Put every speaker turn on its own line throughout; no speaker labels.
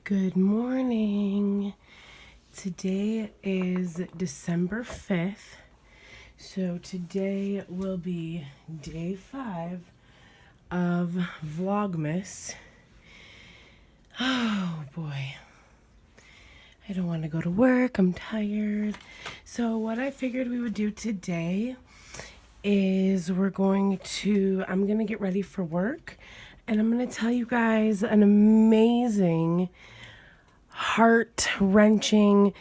Good morning. Today is December 5th. So today will be day 5 of VLOGMAS. Oh boy. I don't want to go to work. I'm tired. So what I figured we would do today is I'm going to get ready for work, and I'm going to tell you guys an amazing, heart-wrenching,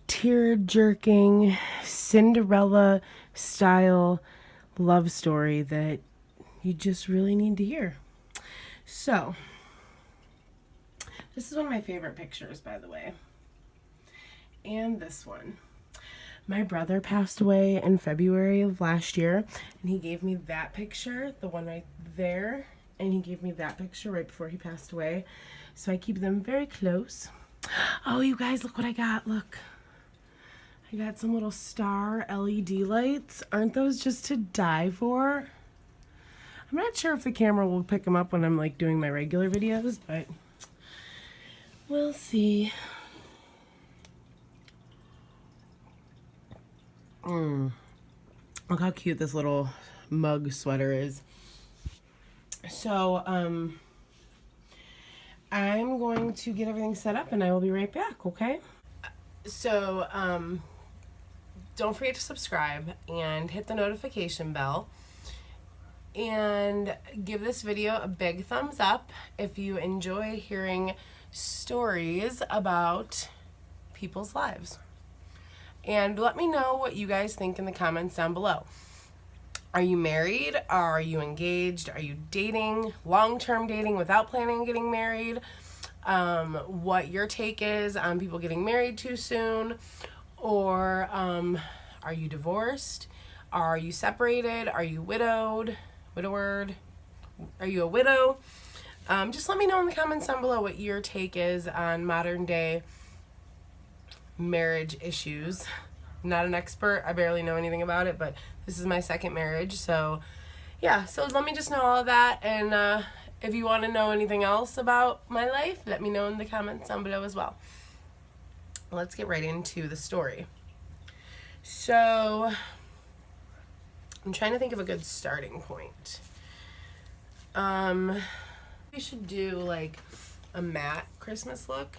tear-jerking, Cinderella-style love story that you just really need to hear. So, this is one of my favorite pictures, by the way. And this one. My brother passed away in February of last year, and he gave me that picture, the one right there, and he gave me that picture right before he passed away. So I keep them very close. Oh, you guys, look what I got. Look. I got some little star LED lights. Aren't those just to die for? I'm not sure if the camera will pick them up when I'm like doing my regular videos, but we'll see. Look how cute this little mug sweater is. So, I'm going to get everything set up and I will be right back, okay? So, don't forget to subscribe and hit the notification bell. And give this video a big thumbs up if you enjoy hearing stories about people's lives. And let me know what you guys think in the comments down below. Are you married? Are you engaged? Are you dating? Long-term dating without planning on getting married? What your take is on people getting married too soon? Or are you divorced? Are you separated? Are you widowed? Widowered? Are you a widow? Just let me know in the comments down below what your take is on modern day marriage issues. I'm not an expert. I barely know anything about it, but this is my second marriage. So yeah, so let me just know all of that. And if you want to know anything else about my life, let me know in the comments down below as well. Let's get right into the story. So I'm trying to think of a good starting point. We should do like a matte Christmas look.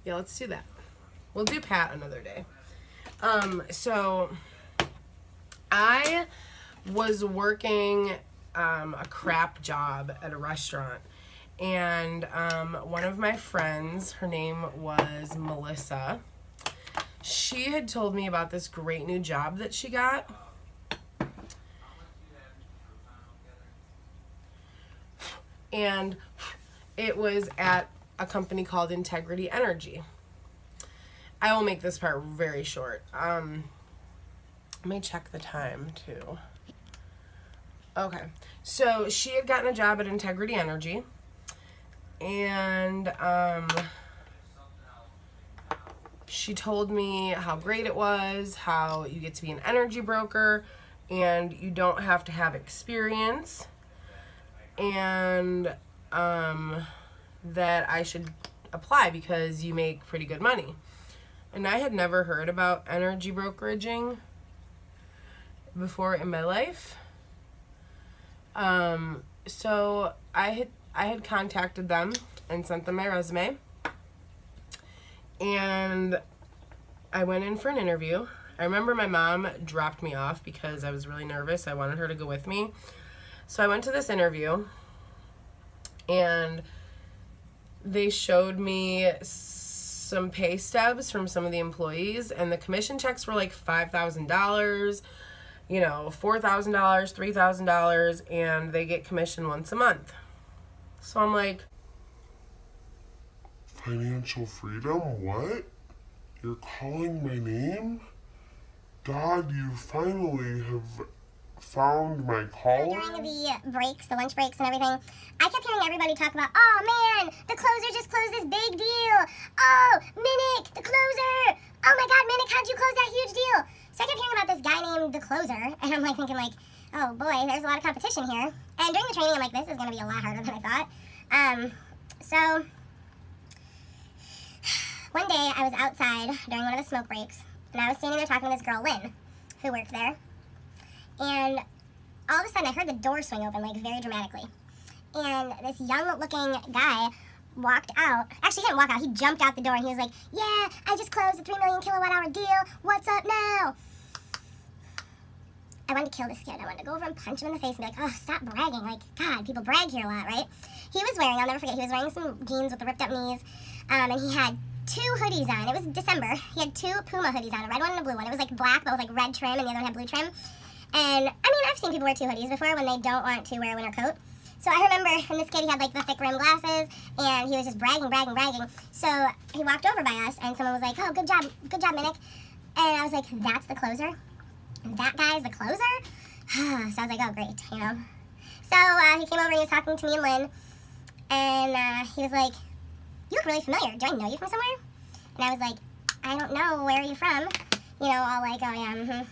Yeah, let's do that. We'll do Pat another day. So I was working a crap job at a restaurant, and one of my friends, her name was Melissa, she had told me about this great new job that she got. And it was at a company called Integrity Energy. I will make this part very short. Let me check the time too. Okay, so she had gotten a job at Integrity Energy, and she told me how great it was, how you get to be an energy broker, and you don't have to have experience, and that I should apply because you make pretty good money. And I had never heard about energy brokeraging before in my life. So I had contacted them and sent them my resume. And I went in for an interview. I remember my mom dropped me off because I was really nervous. I wanted her to go with me. So I went to this interview, and they showed me some pay stubs from some of the employees, and the commission checks were like $5,000, you know, $4,000, $3,000, and they get commission once a month. So I'm like,
financial freedom? What? You're calling my name? God, you finally have found my collar?
During the breaks, the lunch breaks and everything, I kept hearing everybody talk about, oh man, the closer just closed this big deal. Oh, Minnick, the closer. Oh my God, Minnick, how'd you close that huge deal? So I kept hearing about this guy named the closer, and I'm like thinking like, oh boy, there's a lot of competition here. And during the training, I'm like, this is going to be a lot harder than I thought. So one day I was outside during one of the smoke breaks, and I was standing there talking to this girl, Lynn, who worked there. And all of a sudden I heard the door swing open, like very dramatically. And this young-looking guy walked out. Actually, he didn't walk out. He jumped out the door, and he was like, yeah, I just closed a 3 million kilowatt-hour deal. What's up now? I wanted to kill this kid. I wanted to go over and punch him in the face and be like, oh, stop bragging. Like, God, people brag here a lot, right? He was wearing, I'll never forget, he was wearing some jeans with the ripped up knees, and he had 2 hoodies on. It was December. He had 2 Puma hoodies on, a red one and a blue one. It was like black, but with like red trim, and the other one had blue trim. And, I mean, I've seen people wear 2 hoodies before when they don't want to wear a winter coat. So I remember, and this kid, he had like the thick rim glasses, and he was just bragging. So he walked over by us, and someone was like, oh, good job, Minnick. And I was like, that's the closer? That guy's the closer? So I was like, oh, great, you know. So he came over, and he was talking to me and Lynn, and he was like, you look really familiar. Do I know you from somewhere? And I was like, I don't know. Where are you from? You know, all like, oh, yeah,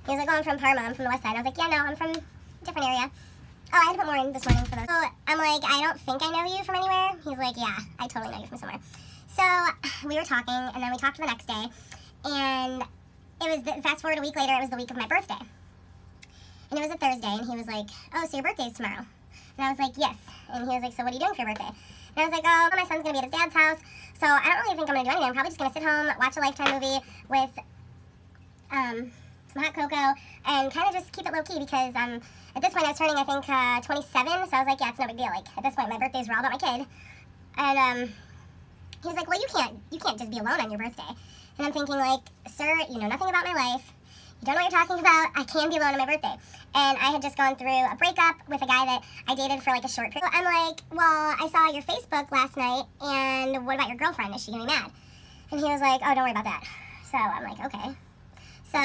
He was like, oh, I'm from Parma. I'm from the west side. I was like, yeah, no, I'm from a different area. Oh, I had to put more in this morning for those. So I'm like, I don't think I know you from anywhere. He's like, yeah, I totally know you from somewhere. So we were talking, and then we talked the next day, and it was, fast forward a week later, it was the week of my birthday. And it was a Thursday, and he was like, oh, so your birthday's tomorrow? And I was like, yes. And he was like, so what are you doing for your birthday? And I was like, oh, my son's going to be at his dad's house, so I don't really think I'm going to do anything. I'm probably just going to sit home, watch a Lifetime movie with some hot cocoa, and kind of just keep it low-key, because at this point I was turning, I think, 27, so I was like, yeah, it's no big deal. Like, at this point, my birthdays were all about my kid. And he was like, well, you can't just be alone on your birthday. And I'm thinking, like, sir, you know nothing about my life. You don't know what you're talking about. I can be alone on my birthday. And I had just gone through a breakup with a guy that I dated for like a short period. I'm like, well, I saw your Facebook last night, and what about your girlfriend? Is she gonna be mad? And he was like, oh, don't worry about that. So I'm like, okay. So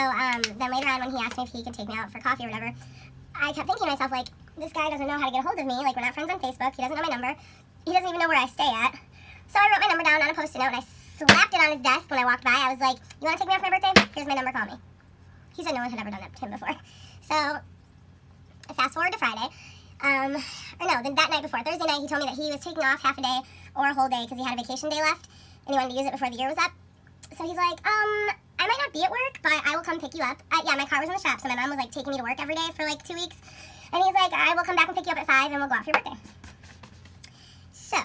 then later on, when he asked me if he could take me out for coffee or whatever, I kept thinking to myself, like, this guy doesn't know how to get a hold of me. Like, we're not friends on Facebook. He doesn't know my number. He doesn't even know where I stay at. So I wrote my number down on a Post-it note, and I slapped it on his desk when I walked by. I was like, you want to take me out for my birthday? Here's my number, call me. He said no one had ever done that to him before. So, fast forward to Friday. That night before, Thursday night, he told me that he was taking off half a day or a whole day because he had a vacation day left, and he wanted to use it before the year was up. So he's like, I might not be at work, but I will come pick you up. Yeah, my car was in the shop, so my mom was like taking me to work every day for like 2 weeks. And he's like, I will come back and pick you up at 5, and we'll go out for your birthday. So,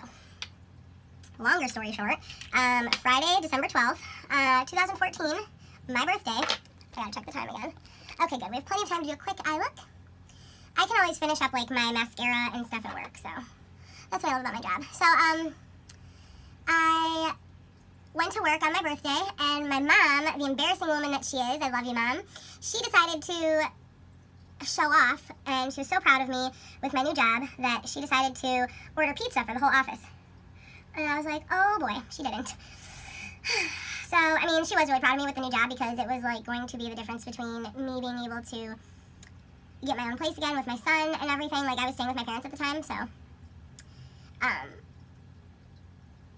longer story short, Friday, December 12th, 2014, my birthday. I gotta check the time again. Okay, good. We have plenty of time to do a quick eye look. I can always finish up like my mascara and stuff at work, so that's what I love about my job. So, I went to work on my birthday, and my mom, the embarrassing woman that she is, I love you, Mom, she decided to show off, and she was so proud of me with my new job that she decided to order pizza for the whole office. And I was like, oh boy, she didn't. So, I mean, she was really proud of me with the new job, because it was like going to be the difference between me being able to get my own place again with my son and everything. Like, I was staying with my parents at the time, so.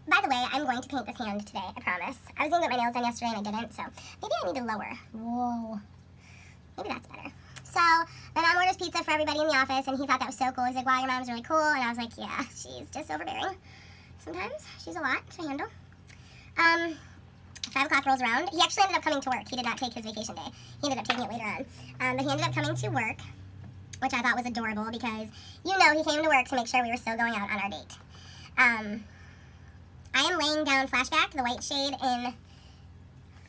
By the way, I'm going to paint this hand today, I promise. I was going to get my nails done yesterday and I didn't, so maybe I need to lower. Whoa. Maybe that's better. So, my mom orders pizza for everybody in the office, and he thought that was so cool. He's like, wow, your mom's really cool. And I was like, yeah, she's just overbearing. Sometimes she's a lot to handle. 5 o'clock rolls around. He actually ended up coming to work. He did not take his vacation day. He ended up taking it later on. But he ended up coming to work, which I thought was adorable, because, you know, he came to work to make sure we were still going out on our date. I am laying down Flashback, the white shade in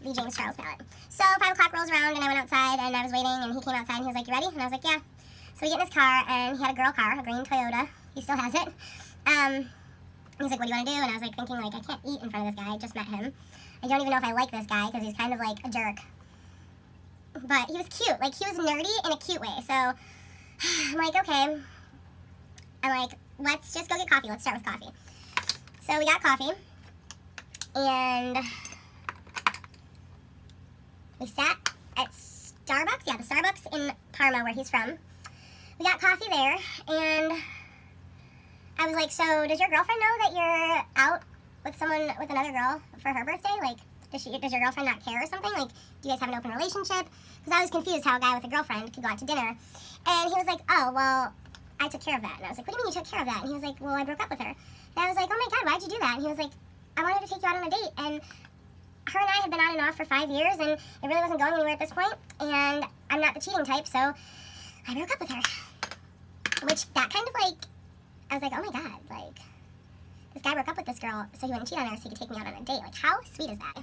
the James Charles palette. So 5 o'clock rolls around, and I went outside, and I was waiting, and he came outside, and he was like, you ready? And I was like, yeah. So we get in his car, and he had a girl car, a green Toyota. He still has it. He's like, what do you want to do? And I was like thinking, like, I can't eat in front of this guy. I just met him. I don't even know if I like this guy, because he's kind of like a jerk. But he was cute. Like, he was nerdy in a cute way. So I'm like, okay. I'm like, let's just go get coffee. Let's start with coffee. So we got coffee, and we sat at Starbucks. Yeah, the Starbucks in Parma, where he's from. We got coffee there, and I was like, so does your girlfriend know that you're out with another girl for her birthday? Like, does your girlfriend not care or something? Like, do you guys have an open relationship? Because I was confused how a guy with a girlfriend could go out to dinner. And he was like, oh, well, I took care of that. And I was like, what do you mean you took care of that? And he was like, well, I broke up with her. And I was like, oh my God, why'd you do that? And he was like, I wanted to take you out on a date. And her and I had been on and off for 5 years, and it really wasn't going anywhere at this point. And I'm not the cheating type, so I broke up with her. Which, that kind of like, I was like, oh my God, like, this guy broke up with this girl so he wouldn't cheat on her so he could take me out on a date. Like, how sweet is that?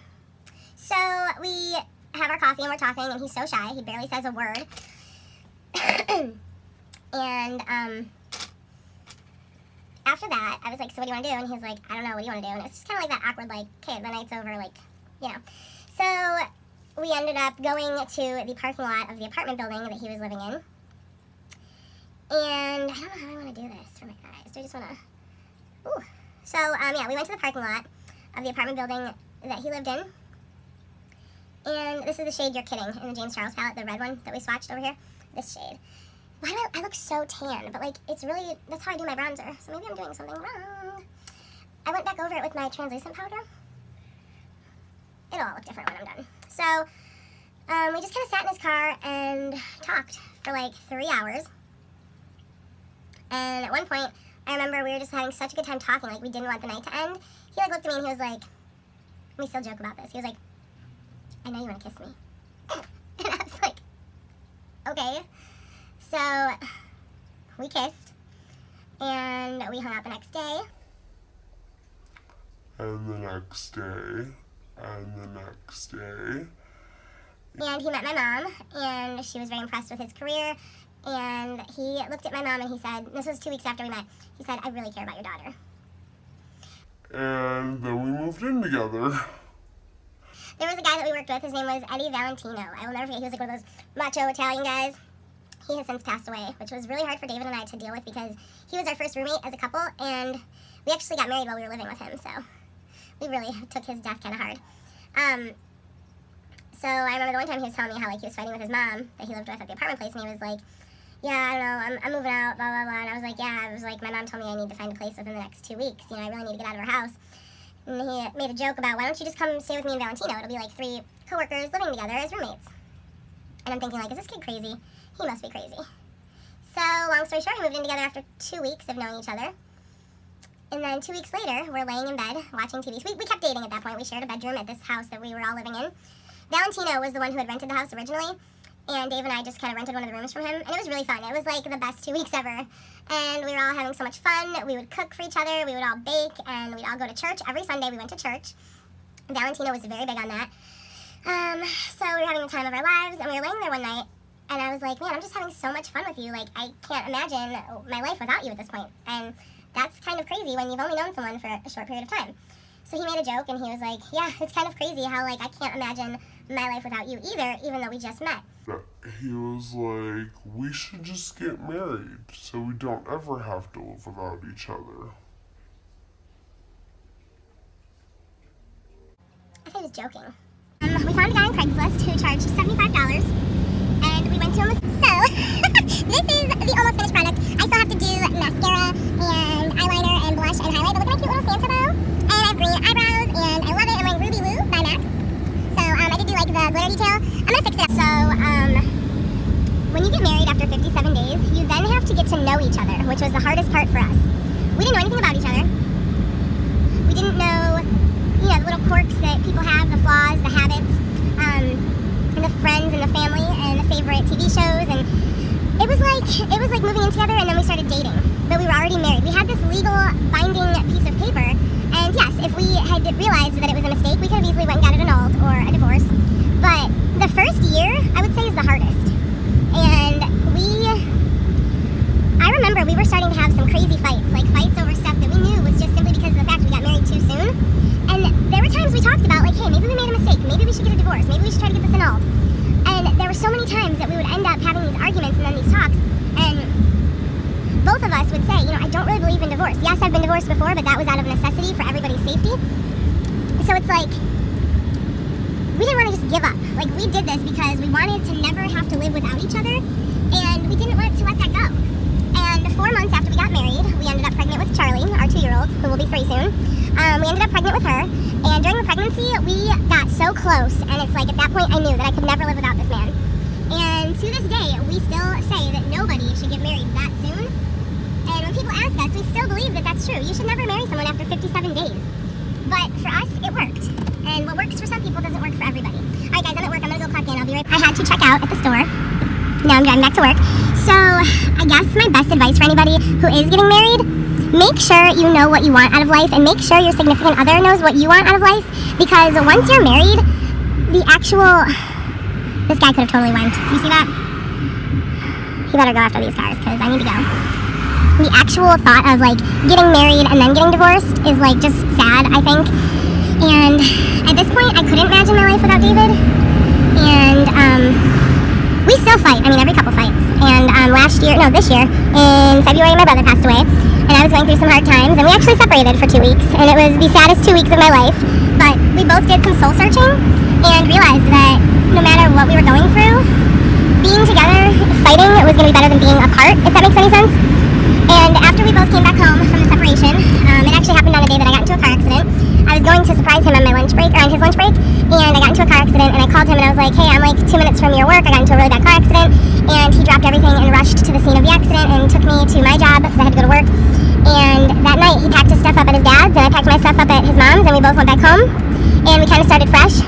So we have our coffee and we're talking, and he's so shy. He barely says a word. And after that, I was like, so what do you want to do? And he's like, I don't know, what do you want to do? And it's just kind of like that awkward, like, okay, the night's over, like, you know. So we ended up going to the parking lot of the apartment building that he was living in. And I don't know how I want to do this for my guys. Do I just want to... Ooh. So, yeah, we went to the parking lot of the apartment building that he lived in. And this is the shade You're Kidding in the James Charles palette, the red one that we swatched over here. This shade. Why do I look so tan? But, like, it's really... That's how I do my bronzer. So maybe I'm doing something wrong. I went back over it with my translucent powder. It'll all look different when I'm done. So, we just kind of sat in his car and talked for, like, 3 hours. And at one point, I remember we were just having such a good time talking, like we didn't want the night to end. He like looked at me and he was like, we still joke about this. He was like, I know you want to kiss me. And I was like, okay. So we kissed and we hung out the next day.
And the next day. And the next day.
And he met my mom, and she was very impressed with his career. And he looked at my mom and he said, this was 2 weeks after we met, he said, I really care about your daughter.
And then we moved in together.
There was a guy that we worked with, his name was Eddie Valentino. I will never forget, he was like one of those macho Italian guys. He has since passed away, which was really hard for David and I to deal with because he was our first roommate as a couple, and we actually got married while we were living with him, so we really took his death kind of hard. So I remember the one time he was telling me how like he was fighting with his mom that he lived with at the apartment place, and he was like, yeah, I don't know, I'm moving out, blah, blah, blah. And I was like, yeah, I was like, my mom told me I need to find a place within the next 2 weeks. You know, I really need to get out of her house. And he made a joke about, why don't you just come stay with me and Valentino? It'll be like 3 coworkers living together as roommates. And I'm thinking, like, is this kid crazy? He must be crazy. So, long story short, we moved in together after 2 weeks of knowing each other. And then 2 weeks later, we're laying in bed watching TV. So we kept dating at that point. We shared a bedroom at this house that we were all living in. Valentino was the one who had rented the house originally. And Dave and I just kind of rented one of the rooms from him. And it was really fun. It was like the best 2 weeks ever. And we were all having so much fun. We would cook for each other. We would all bake. And we'd all go to church. Every Sunday we went to church. Valentino was very big on that. So we were having the time of our lives. And we were laying there one night. And I was like, man, I'm just having so much fun with you. Like, I can't imagine my life without you at this point. And that's kind of crazy when you've only known someone for a short period of time. So he made a joke. And he was like, yeah, it's kind of crazy how, like, I can't imagine my life without you either, even though we just met.
He was like, we should just get married so we don't ever have to live without each other.
I think he was joking. We found a guy on Craigslist who charged $75, and we went to him. So, this is the almost finished product. I still have to do mascara and eyeliner and blush and highlight, but look at my cute little Santa bow. And I have green eyebrows, and I love it. I'm wearing Ruby Woo by MAC. So, I did do like the glitter detail. I'm gonna fix it up. So, when you get married after 57 days, you then have to get to know each other, which was the hardest part for us. We didn't know anything about each other. We didn't know, you know, the little quirks that people have, the flaws, the habits, and the friends and the family and the favorite TV shows, and it was like moving in together, and then we started dating. But we were already married. We had this legal binding piece of paper, and yes, if we had realized that it was a mistake, we could have easily went and got it annulled or a divorce. But the first year, I would say, is the hardest. And I remember we were starting to have some crazy fights, like fights over stuff that we knew was just simply because of the fact we got married too soon. And there were times we talked about, like, hey, maybe we made a mistake, maybe we should get a divorce, maybe we should try to get this annulled. And there were so many times that we would end up having these arguments and then these talks, and both of us would say, you know, I don't really believe in divorce. Yes, I've been divorced before, but that was out of necessity for everybody's safety. So it's like, we didn't want to just give up. Like, we did this because we wanted to never have to live without each other, and we didn't want to let that go. And 4 months after we got married, we ended up pregnant with Charlie, our 2-year-old, who will be 3 soon. We ended up pregnant with her, and during the pregnancy, we got so close, and it's like at that point I knew that I could never live without this man. And to this day, we still say that nobody should get married that soon. And when people ask us, we still believe that that's true. You should never marry someone after 57 days. But for us, it worked. And what works for some people doesn't work for everybody. All right, guys, I'm at work. I'm going to go clock in. I'll be right back. I had to check out at the store. Now I'm driving back to work. So I guess my best advice for anybody who is getting married, make sure you know what you want out of life, and make sure your significant other knows what you want out of life. Because once you're married, the actual... This guy could have totally went. Do you see that? He better go after these cars because I need to go. The actual thought of like getting married and then getting divorced is like just sad, I think. And at this point, I couldn't imagine my life without David. And we still fight. I mean, every couple fights. And this year, in February, my brother passed away. And I was going through some hard times. And we actually separated for 2 weeks. And it was the saddest 2 weeks of my life. But we both did some soul searching and realized that no matter what we were going through, being together, fighting, it was going to be better than being apart, if that makes any sense. And after we both came back home from the separation, it actually happened on a day that I got into a car accident. I was going to surprise him on my lunch break, or on his lunch break, and I got into a car accident, and I called him and I was like, hey, I'm like 2 minutes from your work, I got into a really bad car accident, and he dropped everything and rushed to the scene of the accident and took me to my job because I had to go to work. And that night, he packed his stuff up at his dad's, and I packed my stuff up at his mom's, and we both went back home, and we kind of started fresh.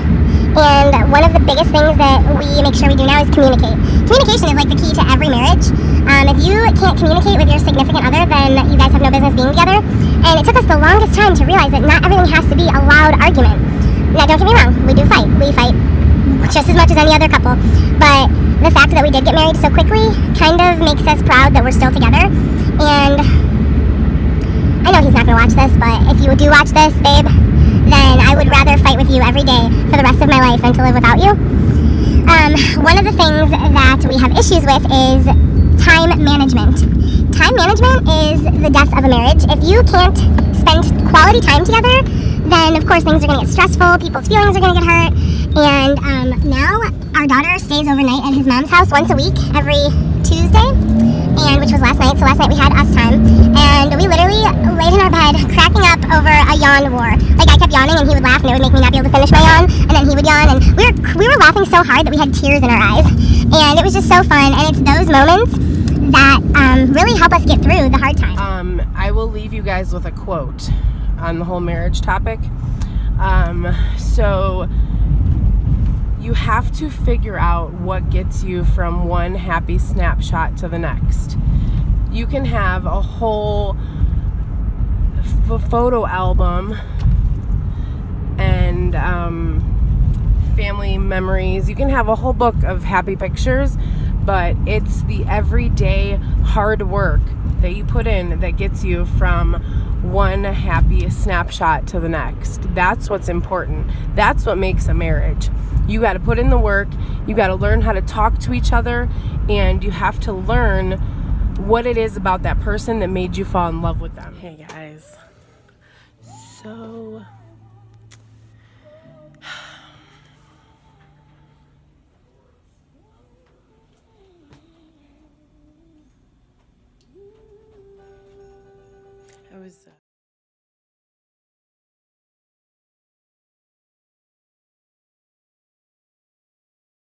And one of the biggest things that we make sure we do now is communicate. Communication is like the key to every marriage. If you can't communicate with your significant other, then you guys have no business being together. And it took us the longest time to realize that not everything has to be a loud argument. Now, don't get me wrong, we do fight. We fight just as much as any other couple. But the fact that we did get married so quickly kind of makes us proud that we're still together. And I know he's not going to watch this, but if you do watch this, babe, then I would rather fight with you every day for the rest of my life than to live without you. One of the things that we have issues with is time management. Time management is the death of a marriage. If you can't spend quality time together, then of course things are going to get stressful, people's feelings are going to get hurt, and now our daughter stays overnight at his mom's house once a week, every Tuesday, and which was last night, so last night we had us time, and we literally laid in our bed cracking up over a yawn war. Like, I kept yawning and he would laugh and it would make me not be able to finish my yawn, and then he would yawn, and we were laughing so hard that we had tears in our eyes, and it was just so fun. And it's those moments that really help us get through the hard times.
I will leave you guys with a quote on the whole marriage topic. So you have to figure out what gets you from one happy snapshot to the next. You can have a whole photo album and family memories. You can have a whole book of happy pictures, but it's the everyday hard work that you put in that gets you from one happy snapshot to the next. That's what's important. That's what makes a marriage. You got to put in the work. You got to learn how to talk to each other, and you have to learn what it is about that person that made you fall in love with them. Hey guys, so I was